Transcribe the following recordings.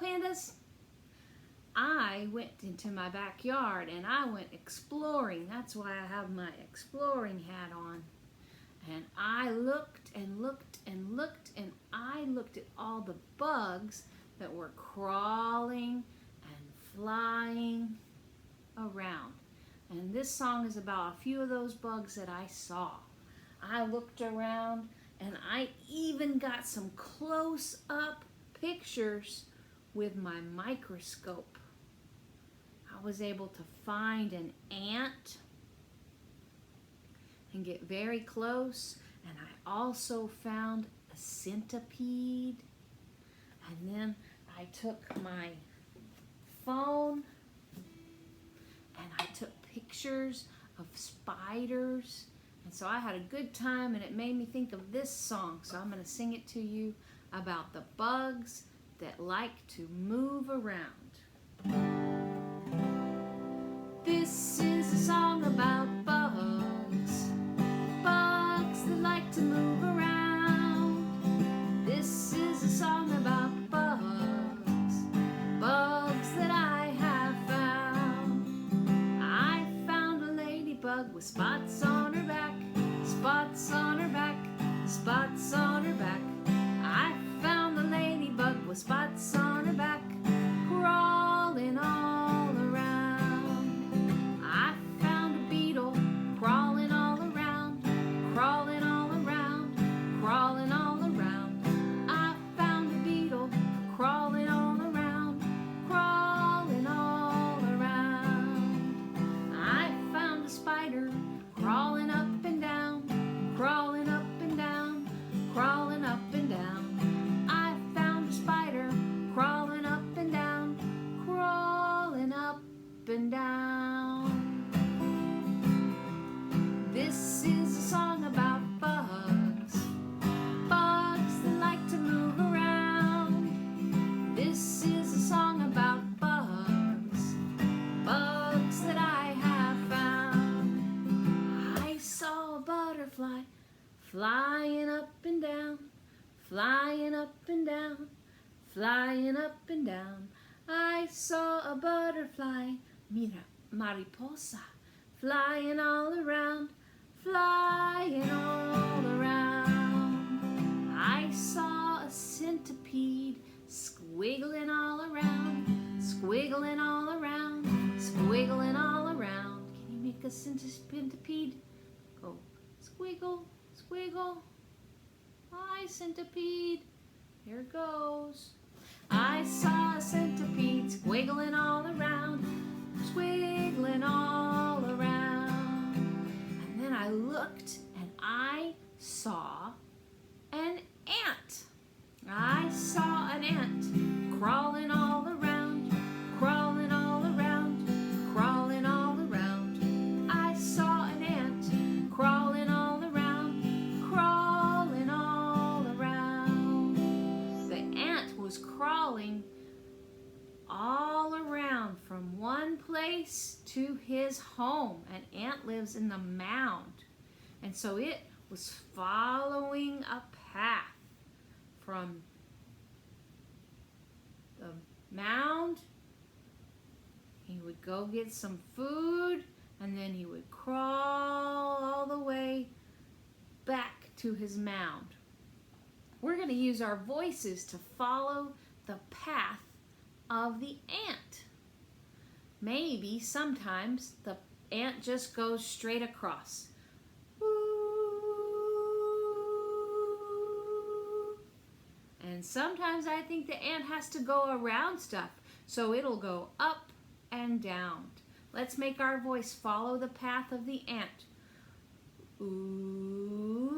pandas. I went into my backyard and I went exploring. That's why I have my exploring hat on. And I looked and looked and looked, and I looked at all the bugs that were crawling and flying around. And this song is about a few of those bugs that I saw. I looked around and I even got some close-up pictures with my microscope. I was able to find an ant and get very close, and I also found a centipede. And then I took my phone and I took pictures of spiders. And so I had a good time, and it made me think of this song. So I'm going to sing it to you about the bugs that like to move around. This is a song about bugs, bugs that like to move around. This is a song about bugs, bugs that I have found. I found a ladybug with spots on her back, spots on her back, spots on her back. I found a ladybug with spots on her back, crawling all around. I found a beetle crawling all around, crawling all around, crawling all around. I found a beetle crawling all around, crawling all around. I found a spider crawling up and down, crawling up and down, crawling up and down. I found a spider crawling up and down, crawling up and down. This is a song about bugs, bugs that like to move around. This is a song about bugs, bugs that I have found. I saw a butterfly flying up and down, flying up and down, flying up and down. I saw a butterfly, mira, mariposa, flying all around, flying all around. I saw a centipede squiggling all around, squiggling all around, squiggling all around. Can you make a centipede go squiggle, squiggle? Hi, centipede. Here goes. I saw a centipede squiggling all around, squiggling all around. And then I looked and I saw an ant. I saw an ant crawling all around, crawling all around, crawling all around. I saw an ant crawling all around, crawling all around. The ant was crawling all around from one place to his home. An ant lives in the mound, and so it was following a path from the mound. He would go get some food, and then he would crawl all the way back to his mound. We're going to use our voices to follow the path of the ant. Maybe sometimes the ant just goes straight across. And sometimes I think the ant has to go around stuff, so it'll go up and down. Let's make our voice follow the path of the ant. Ooh.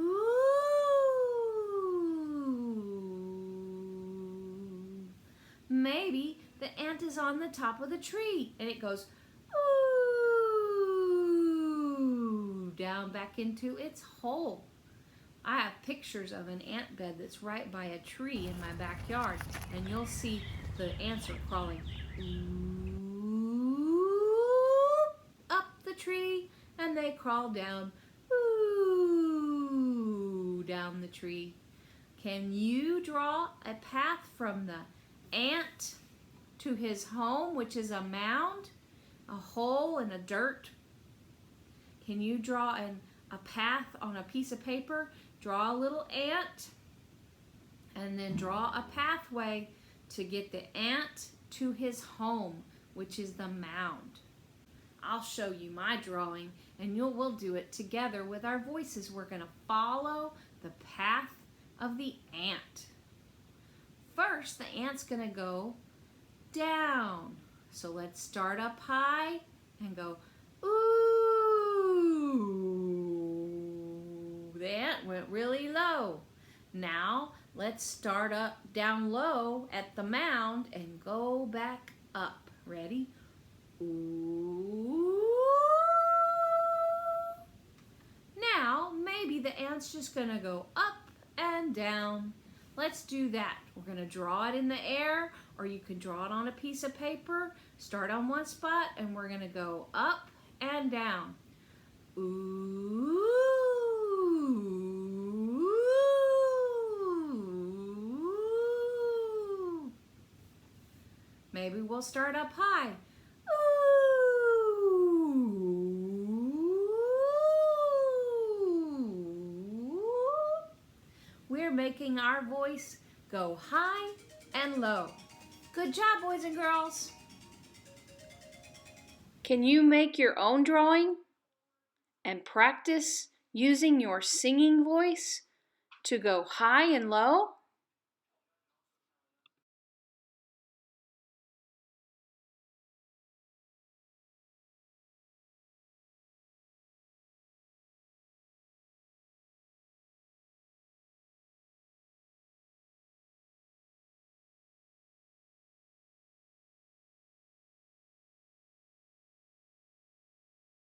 Maybe the ant is on the top of the tree and it goes ooh, down back into its hole. I have pictures of an ant bed that's right by a tree in my backyard, and you'll see the ants are crawling up the tree, and they crawl down the tree. Can you draw a path from the ant to his home, which is a mound, a hole in the dirt. Can you draw a path on a piece of paper? Draw a little ant and then draw a pathway to get the ant to his home, which is the mound. I'll show you my drawing and we'll do it together with our voices. We're going to follow the path of the ant. First, the ant's going to go down. So let's start up high and go, ooh. The ant went really low. Now, let's start up down low at the mound and go back up. Ready? Ooh. Now, maybe the ant's just going to go up and down. Let's do that. We're going to draw it in the air, or you can draw it on a piece of paper. Start on one spot, and we're going to go up and down. Ooh. Maybe we'll start up high. We're making our voice go high and low. Good job, boys and girls. Can you make your own drawing and practice using your singing voice to go high and low?